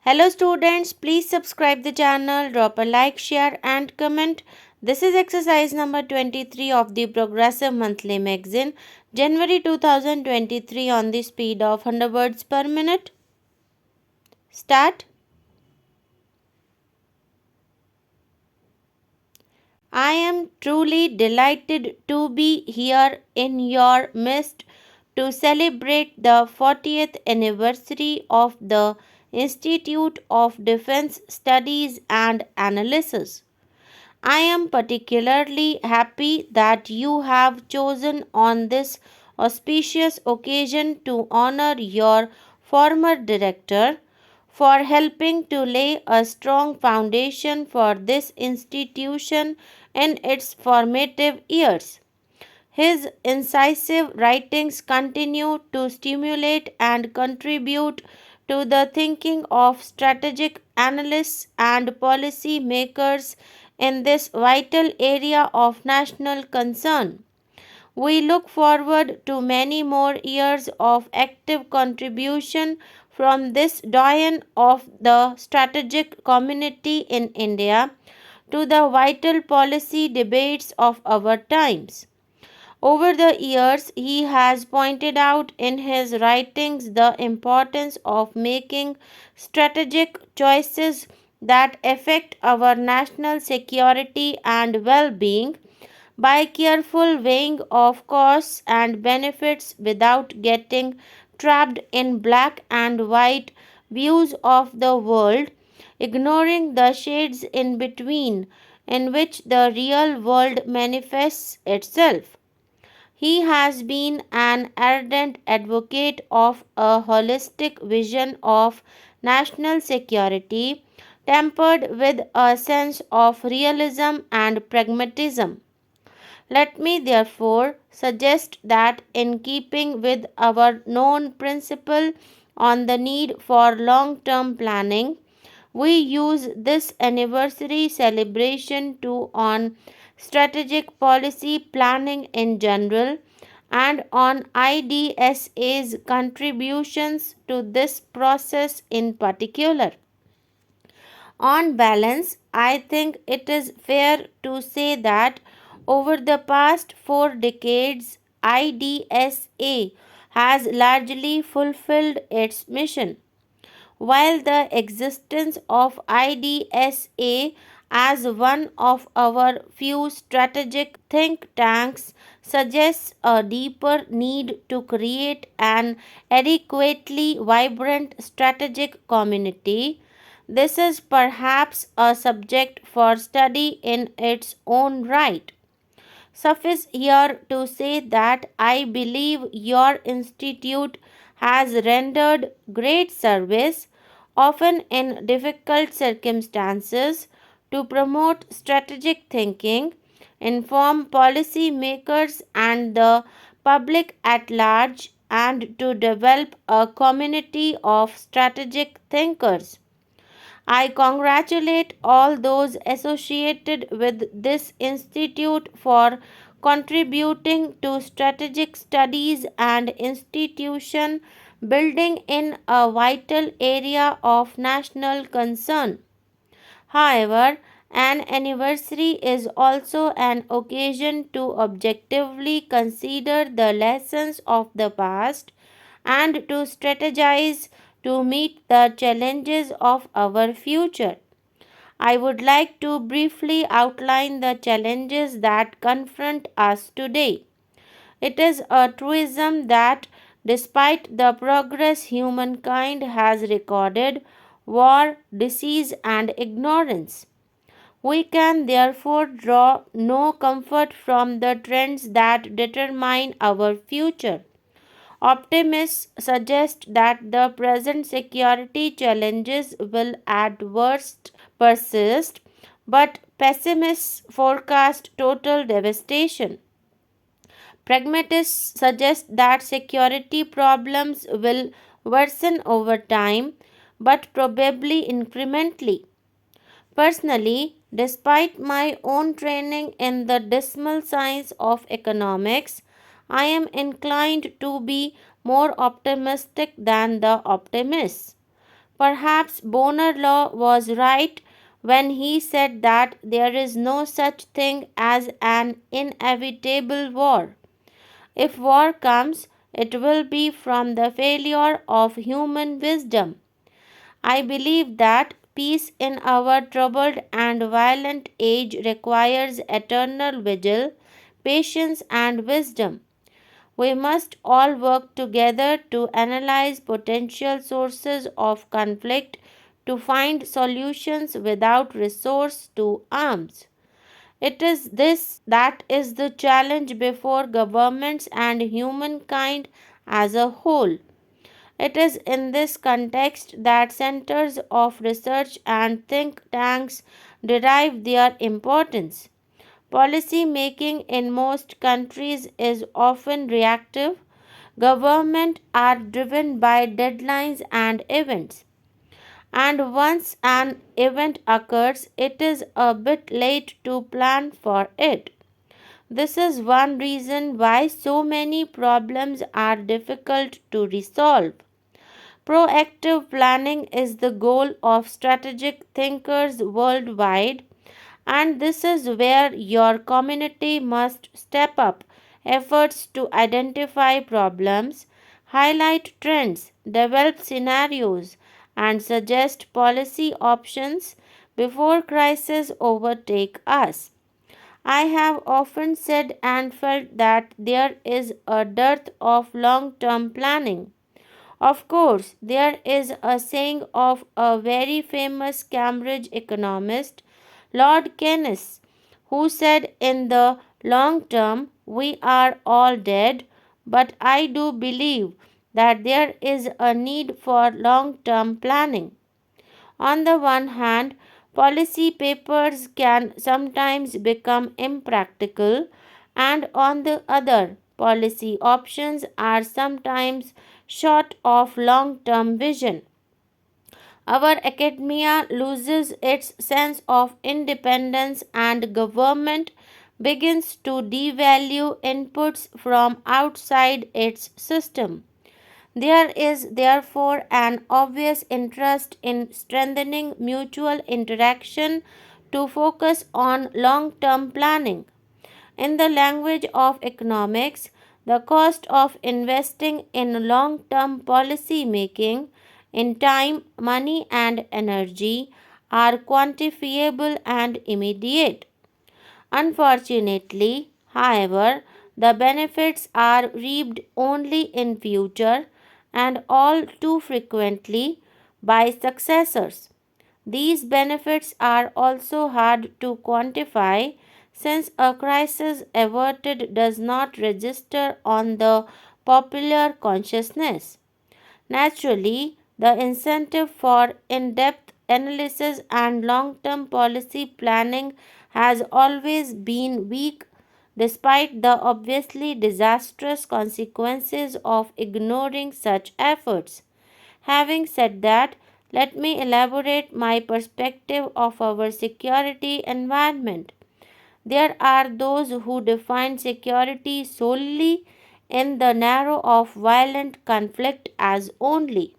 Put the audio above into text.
Hello students, please subscribe the channel, drop a like, share and comment. This is exercise number 23 of the Progressive Monthly Magazine, January 2023 on the speed of 100 words per minute. Start. I am truly delighted to be here in your midst to celebrate the 40th anniversary of the Institute of Defense Studies and Analysis. I am particularly happy that you have chosen on this auspicious occasion to honor your former director for helping to lay a strong foundation for this institution in its formative years. His incisive writings continue to stimulate and contribute to the thinking of strategic analysts and policy makers in this vital area of national concern. We look forward to many more years of active contribution from this doyen of the strategic community in India to the vital policy debates of our times. Over the years, he has pointed out in his writings the importance of making strategic choices that affect our national security and well being by careful weighing of costs and benefits without getting trapped in black and white views of the world, ignoring the shades in between in which the real world manifests itself. He has been an ardent advocate of a holistic vision of national security, tempered with a sense of realism and pragmatism. Let me therefore suggest that, in keeping with our known principle on the need for long term planning, we use this anniversary celebration to on strategic policy planning in general and on IDSA's contributions to this process in particular. On balance, I think it is fair to say that over the past 4 decades, IDSA has largely fulfilled its mission. While the existence of IDSA as one of our few strategic think tanks suggests a deeper need to create an adequately vibrant strategic community, this is perhaps a subject for study in its own right. Suffice here to say that I believe your institute has rendered great service, often in difficult circumstances, to promote strategic thinking, inform policy makers and the public at large, and to develop a community of strategic thinkers. I congratulate all those associated with this institute for contributing to strategic studies and institution building in a vital area of national concern. However, an anniversary is also an occasion to objectively consider the lessons of the past and to strategize to meet the challenges of our future. I would like to briefly outline the challenges that confront us today. It is a truism that despite the progress humankind has recorded, war, disease, and ignorance, we can therefore draw no comfort from the trends that determine our future. Optimists suggest that the present security challenges will at worst persist, but pessimists forecast total devastation. Pragmatists suggest that security problems will worsen over time, but probably incrementally. Personally, despite my own training in the dismal science of economics, I am inclined to be more optimistic than the optimists. Perhaps Bonar Law was right when he said that there is no such thing as an inevitable war. If war comes, it will be from the failure of human wisdom. I believe that peace in our troubled and violent age requires eternal vigil, patience, and wisdom. We must all work together to analyze potential sources of conflict to find solutions without resource to arms. It is this that is the challenge before governments and humankind as a whole. It is in this context that centers of research and think tanks derive their importance. Policy making in most countries is often reactive. Governments are driven by deadlines and events. And once an event occurs, it is a bit late to plan for it. This is one reason why so many problems are difficult to resolve. Proactive planning is the goal of strategic thinkers worldwide, and this is where your community must step up efforts to identify problems, highlight trends, develop scenarios, and suggest policy options before crises overtake us. I have often said and felt that there is a dearth of long term planning. Of course, there is a saying of a very famous Cambridge economist, Lord Keynes, who said, in the long term, we are all dead, but I do believe that there is a need for long term planning. On the one hand, policy papers can sometimes become impractical, and on the other, policy options are sometimes short of long term vision. Our academia loses its sense of independence, and government begins to devalue inputs from outside its system. There is therefore an obvious interest in strengthening mutual interaction to focus on long term planning. In the language of economics, the cost of investing in long term policy making in time, money, and energy are quantifiable and immediate. Unfortunately, however, the benefits are reaped only in future and all too frequently by successors. These benefits are also hard to quantify since a crisis averted does not register on the popular consciousness. Naturally, the incentive for in depth analysis and long term policy planning has always been weak, despite the obviously disastrous consequences of ignoring such efforts. Having said that, let me elaborate my perspective of our security environment. There are those who define security solely in the narrow of violent conflict as only